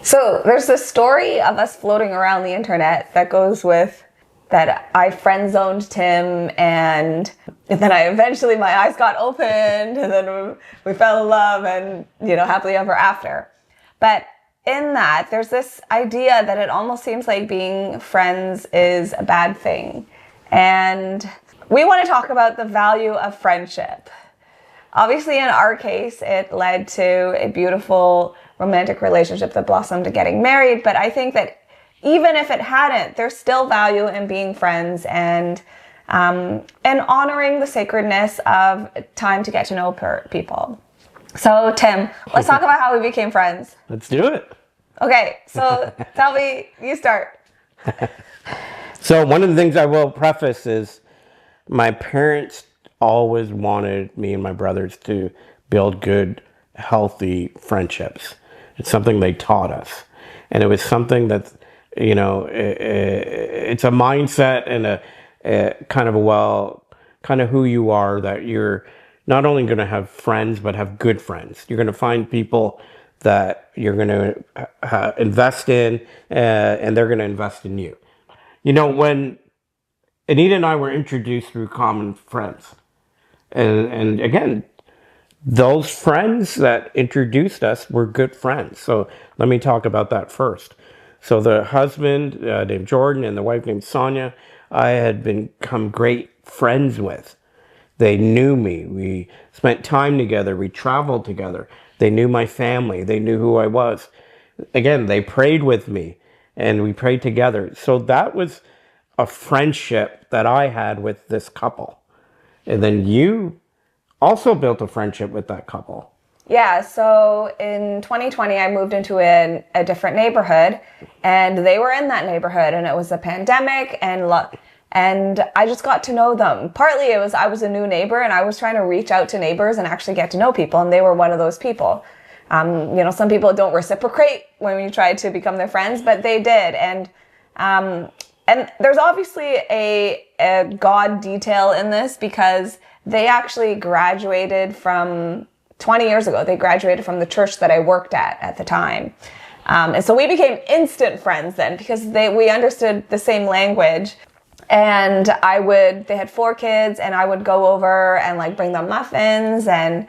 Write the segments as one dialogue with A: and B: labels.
A: So there's this story of us floating around the internet that goes with that I friend zoned Tim, and then my eyes got opened, and then we fell in love, and happily ever after. But in that, there's this idea that it almost seems like being friends is a bad thing, and we want to talk about the value of friendship. Obviously, in our case, it led to a beautiful romantic relationship that blossomed to getting married. But I think that even if it hadn't, there's still value in being friends and honoring the sacredness of time to get to know people. So, Tim, let's talk about how we became friends.
B: Let's do it.
A: Okay, so tell me, you start.
B: So one of the things I will preface is my parents always wanted me and my brothers to build good, healthy friendships. It's something they taught us. And it was something that, it's a mindset and a kind of who you are, that you're not only going to have friends, but have good friends. You're going to find people that you're going to invest in, and they're going to invest in you. When Anita and I were introduced through common friends, and again, those friends that introduced us were good friends. So let me talk about that first. So the husband named Jordan and the wife named Sonia, I had become great friends with. They knew me. We spent time together. We traveled together. They knew my family. They knew who I was. Again, they prayed with me, and we prayed together. So that was a friendship that I had with this couple. And then you also built a friendship with that couple.
A: Yeah, so in 2020, I moved into a different neighborhood, and they were in that neighborhood, and it was a pandemic, and I just got to know them. Partly it was I was a new neighbor, and I was trying to reach out to neighbors and actually get to know people, and they were one of those people. Some people don't reciprocate when you try to become their friends, but they did, and there's obviously a God detail in this, because they actually graduated from 20 years ago. They graduated from the church that I worked at the time. And so we became instant friends then, because we understood the same language. And they had 4 kids, and I would go over and bring them muffins. And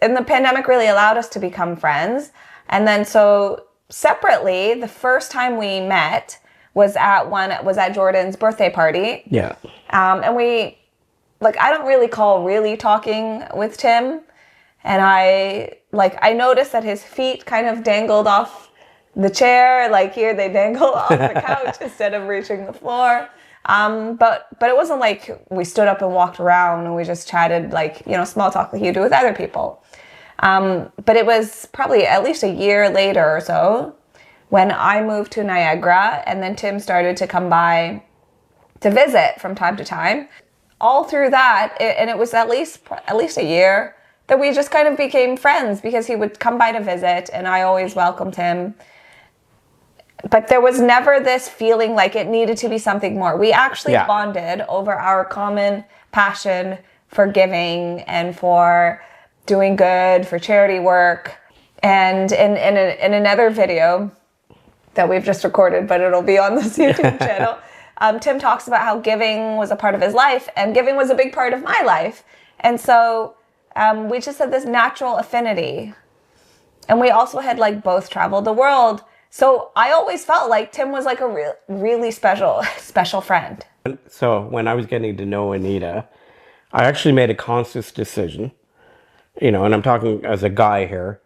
A: the pandemic really allowed us to become friends. And then so separately, the first time we met was at Jordan's birthday party.
B: Yeah.
A: And I don't really call really talking with Tim. And I noticed that his feet kind of dangled off the chair. Here they dangle off the couch instead of reaching the floor. But it wasn't like we stood up and walked around and we just chatted small talk like you do with other people. But it was probably at least a year later or so when I moved to Niagara, and then Tim started to come by to visit from time to time. All through that, and it was at least a year, that we just kind of became friends, because he would come by to visit and I always welcomed him. But there was never this feeling like it needed to be something more. We actually bonded over our common passion for giving and for doing good, for charity work. And in another video that we've just recorded, but it'll be on this YouTube channel, Tim talks about how giving was a part of his life, and giving was a big part of my life. And so we just had this natural affinity. And we also had both traveled the world. So I always felt like Tim was a really special friend.
B: So when I was getting to know Anita, I actually made a conscious decision, and I'm talking as a guy here,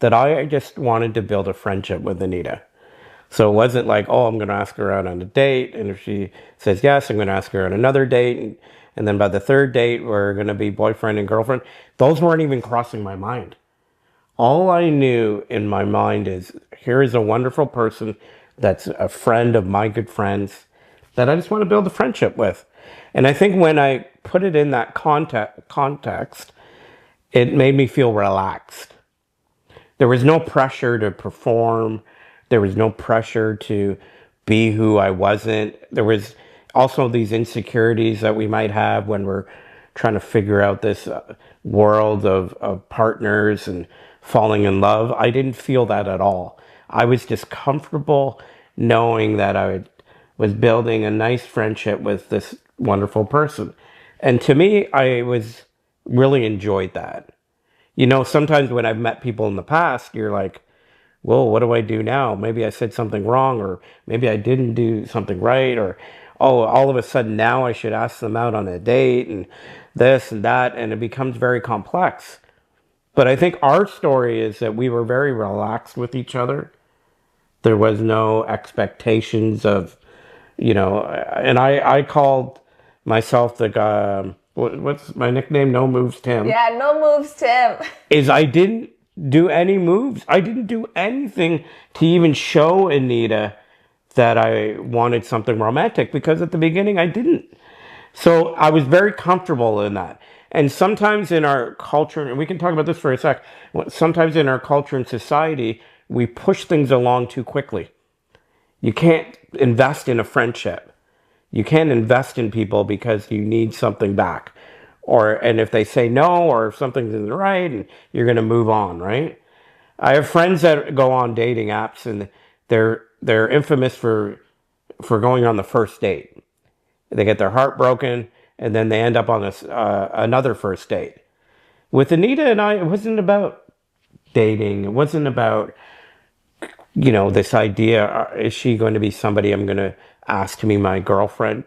B: that I just wanted to build a friendship with Anita. So it wasn't like, oh, I'm going to ask her out on a date, and if she says yes, I'm going to ask her on another date, and then by the 3rd date, we're going to be boyfriend and girlfriend. Those weren't even crossing my mind. All I knew in my mind is, here is a wonderful person that's a friend of my good friends that I just want to build a friendship with. And I think when I put it in that context, it made me feel relaxed. There was no pressure to perform. There was no pressure to be who I wasn't. There was also these insecurities that we might have when we're trying to figure out this world of partners and falling in love. I didn't feel that at all. I was just comfortable knowing that was building a nice friendship with this wonderful person. And to me, I was really enjoyed that. Sometimes when I've met people in the past, you're like, well, what do I do now? Maybe I said something wrong, or maybe I didn't do something right, or oh, all of a sudden now I should ask them out on a date and this and that, and it becomes very complex. But I think our story is that we were very relaxed with each other. There was no expectations of, and I called myself the guy, what's my nickname? No Moves Tim.
A: Yeah, no moves, Tim.
B: Is I didn't do any moves. I didn't do anything to even show Anita that I wanted something romantic, because at the beginning I didn't. So I was very comfortable in that. And sometimes in our culture, and we can talk about this for a sec, sometimes in our culture and society, we push things along too quickly. You can't invest in a friendship. You can't invest in people because you need something back. And if they say no, or if something isn't right, and you're going to move on, right? I have friends that go on dating apps, and they're infamous for going on the first date. They get their heart broken, and then they end up on another first date. With Anita and I, it wasn't about dating. It wasn't about, this idea, is she going to be somebody I'm going to ask to be my girlfriend?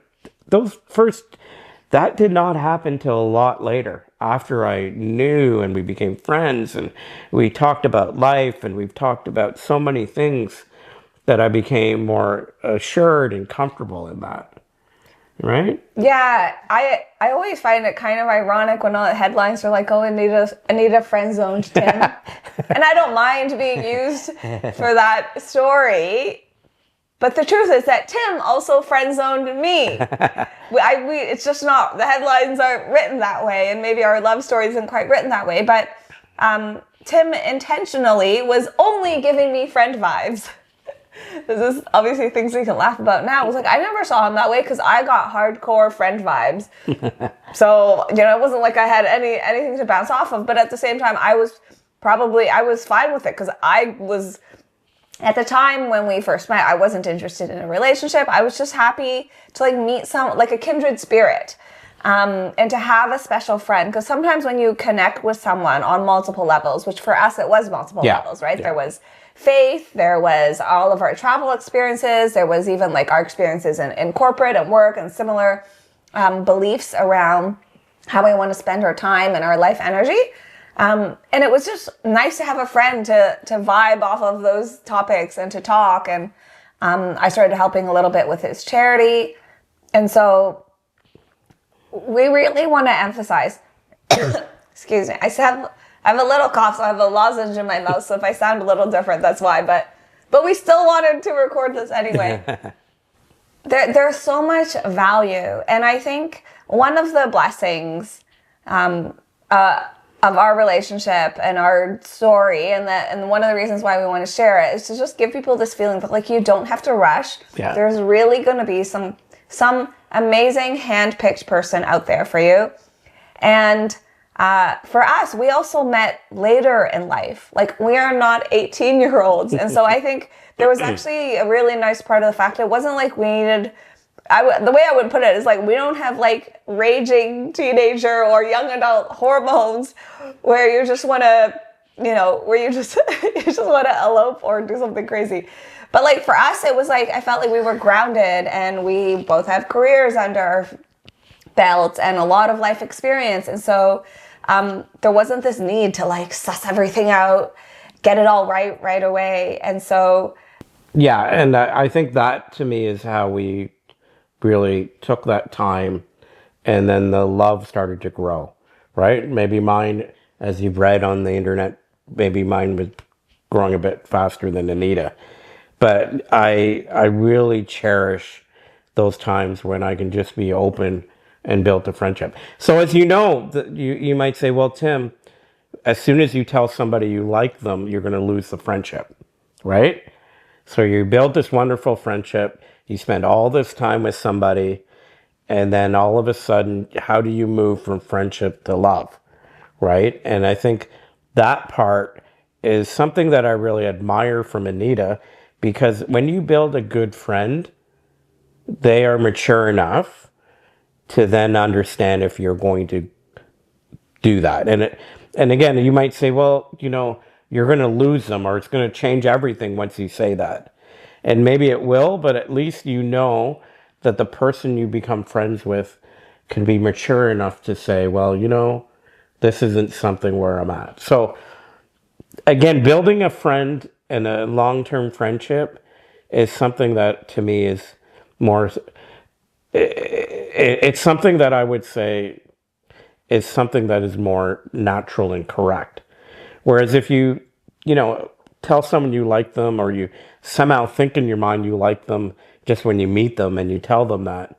B: That did not happen till a lot later, after I knew and we became friends and we talked about life and we've talked about so many things, that I became more assured and comfortable in that. Right?
A: Yeah, I always find it kind of ironic when all the headlines are like, "Oh, Anita friend zoned Tim," and I don't mind being used for that story. But the truth is that Tim also friend zoned me. It's just not, the headlines aren't written that way, and maybe our love story isn't quite written that way. But Tim intentionally was only giving me friend vibes. This is obviously things we can laugh about now. I was like, I never saw him that way because I got hardcore friend vibes. So, it wasn't like I had anything to bounce off of. But at the same time, I was fine with it, because I was, at the time when we first met, I wasn't interested in a relationship. I was just happy to meet someone, like a kindred spirit, and to have a special friend. Because sometimes when you connect with someone on multiple levels, which for us it was multiple levels, right? Yeah. There was faith, there was all of our travel experiences, there was even our experiences in corporate and work, and similar beliefs around how we want to spend our time and our life energy. And it was just nice to have a friend to vibe off of those topics and to talk. And I started helping a little bit with his charity. And so we really want to emphasize, excuse me, I have a little cough, so I have a lozenge in my mouth, so if I sound a little different, that's why. But we still wanted to record this anyway. There's so much value. And I think one of the blessings of our relationship and our story, and one of the reasons why we want to share it, is to just give people this feeling that you don't have to rush. Yeah. There's really going to be some amazing hand-picked person out there for you. And for us, we also met later in life. We are not 18-year-olds. And so I think there was actually a really nice part of the fact, it wasn't like we needed, the way I would put it is we don't have raging teenager or young adult hormones where you just want to, where you just want to elope or do something crazy. But for us, it was I felt like we were grounded, and we both have careers under our belt and a lot of life experience. And so there wasn't this need to suss everything out, get it all right away. And so,
B: yeah, and I think that to me is how we really took that time, and then the love started to grow, right? Maybe mine, as you've read on the internet, maybe mine was growing a bit faster than Anita. But I really cherish those times when I can just be open and build a friendship. So as you know, you might say, well, Tim, as soon as you tell somebody you like them, you're going to lose the friendship, right? So you build this wonderful friendship, you spend all this time with somebody, and then all of a sudden, how do you move from friendship to love, right? And I think that part is something that I really admire from Anita, because when you build a good friend, they are mature enough to then understand if you're going to do that. And again, you might say, well, you're going to lose them, or it's going to change everything once you say that. And maybe it will, but at least you know that the person you become friends with can be mature enough to say, well, this isn't something where I'm at. So again, building a friend and a long-term friendship is something that to me is more, it's something that I would say is something that is more natural and correct. Whereas if you tell someone you like them, or you somehow think in your mind you like them just when you meet them and you tell them that,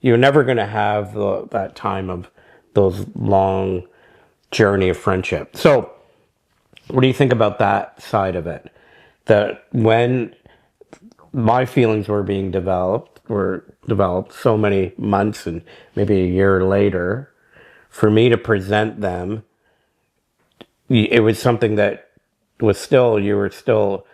B: you're never going to have that time of those long journey of friendship. So what do you think about that side of it? That when my feelings were developed so many months and maybe a year later, for me to present them, it was something that you were still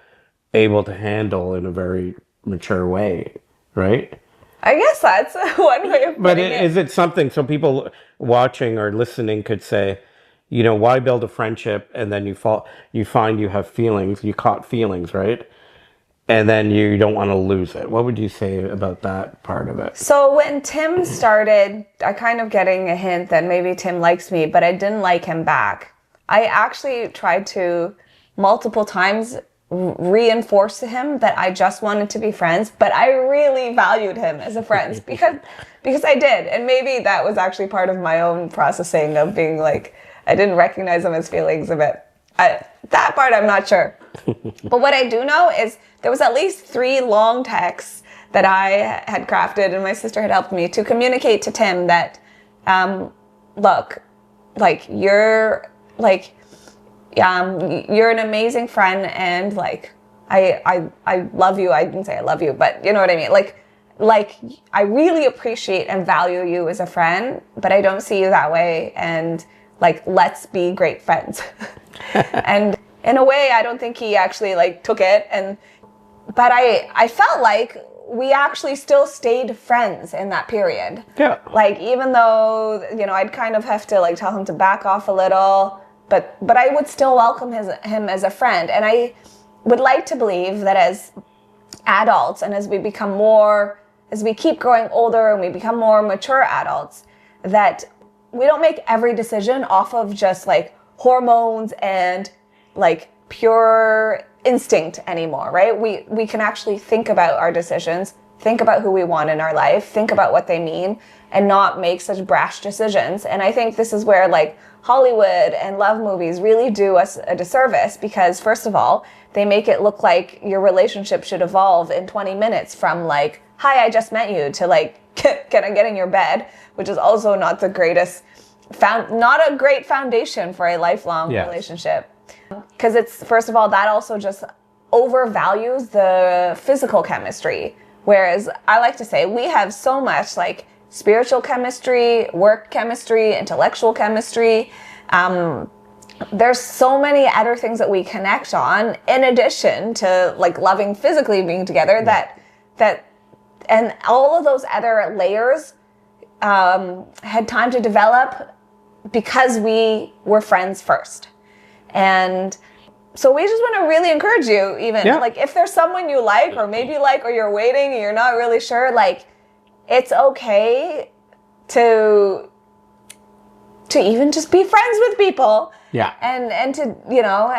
B: able to handle in a very mature way, right?
A: I guess that's one way of
B: But
A: putting it.
B: is it something so people watching or listening could say, why build a friendship and then you find you have feelings, you caught feelings, right? And then you don't want to lose it. What would you say about that part of it?
A: So when Tim started, I kind of getting a hint that maybe Tim likes me, but I didn't like him back. I actually tried to multiple times reinforce to him that I just wanted to be friends, but I really valued him as a friend because I did. And maybe that was actually part of my own processing of being like, I didn't recognize him as feelings a bit. That part I'm not sure. But what I do know is there was at least 3 long texts that I had crafted and my sister had helped me to communicate to Tim that, look, like you're an amazing friend, and like I love you. I didn't say I love you, but you know what I mean. Like I really appreciate and value you as a friend, but I don't see you that way, and like let's be great friends. And in a way, I don't think he actually like took it, but I felt like we actually still stayed friends in that period.
B: Yeah.
A: Like even though I'd kind of have to like tell him to back off a little, but I would still welcome him as a friend, and I would like to believe that as adults and as we keep growing older and we become more mature adults, that we don't make every decision off of just like hormones and like pure instinct anymore, right? We can actually think about our decisions, think about who we want in our life, think about what they mean, and not make such brash decisions. And I think this is where like Hollywood and love movies really do us a disservice, because first of all, they make it look like your relationship should evolve in 20 minutes from like, hi, I just met you, to like, can I get in your bed? Which is also not the greatest, not a great foundation for a lifelong relationship. Because it's, first of all, that also just overvalues the physical chemistry. Whereas I like to say we have so much like spiritual chemistry, work chemistry, intellectual chemistry. There's so many other things that we connect on in addition to like loving physically being together, that and all of those other layers had time to develop because we were friends first. And so we just want to really encourage you, even like if there's someone you like or maybe like, or you're waiting and you're not really sure, like it's okay to even just be friends with people.
B: Yeah.
A: And to,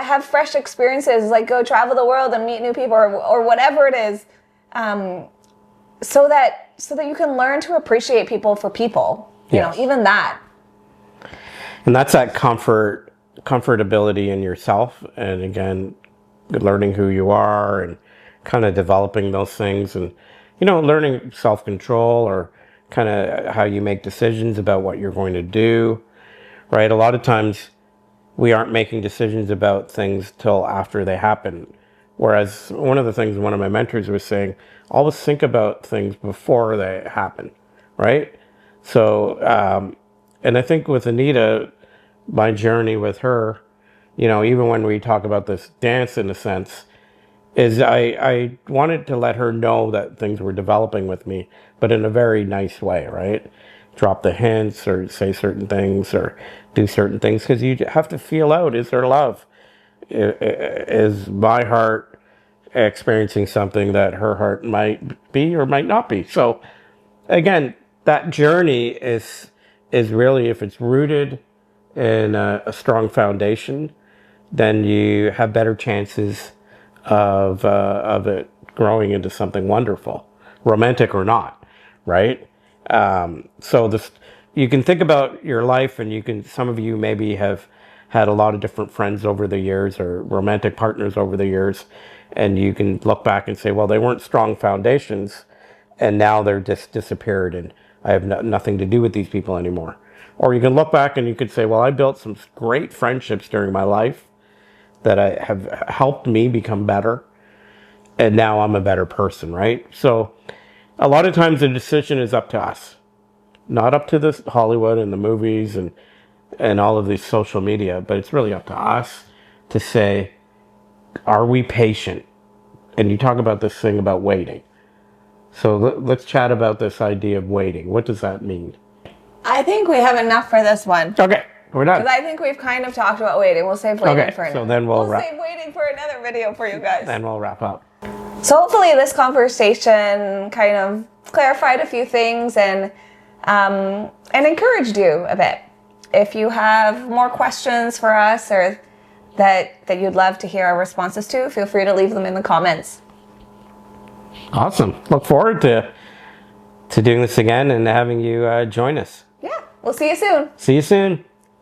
A: have fresh experiences, like go travel the world and meet new people or whatever it is. So that you can learn to appreciate people for people, even that.
B: And that's that comfortability in yourself. And again, learning who you are and kind of developing those things, and, learning self-control, or kind of how you make decisions about what you're going to do, right? A lot of times we aren't making decisions about things till after they happen. Whereas one of the things one of my mentors was saying, always think about things before they happen, right? So, and I think with Anita, my journey with her you know, even when we talk about this dance in a sense, is I wanted to let her know that things were developing with me, but in a very nice way, right? Drop the hints or say certain things or do certain things because you have to feel out, is there love? Is my heart experiencing something that her heart might be or might not be? So again, that journey is really, if it's rooted in a strong foundation, then you have better chances of it growing into something wonderful, romantic or not, right? So this, you can think about your life, and you can. Some of you maybe have had a lot of different friends over the years, or romantic partners over the years, and you can look back and say, well, they weren't strong foundations, and now they're just disappeared, and I have nothing to do with these people anymore. Or you can look back and you could say, well, I built some great friendships during my life that I have helped me become better, and now I'm a better person, right? So a lot of times the decision is up to us, not up to this Hollywood and the movies and all of these social media, but it's really up to us to say, are we patient? And you talk about this thing about waiting. So let's chat about this idea of waiting. What does that mean?
A: I think we have enough for this one.
B: Okay, we're done.
A: Because I think we've kind of talked about waiting. We'll save waiting
B: Okay,
A: for another.
B: so then we'll
A: save waiting for another video for you guys.
B: Then we'll wrap up.
A: So hopefully this conversation kind of clarified a few things and encouraged you a bit. If you have more questions for us or that you'd love to hear our responses to, feel free to leave them in the comments.
B: Awesome. Look forward to doing this again and having you join us.
A: Yeah, we'll see you soon.
B: See you soon.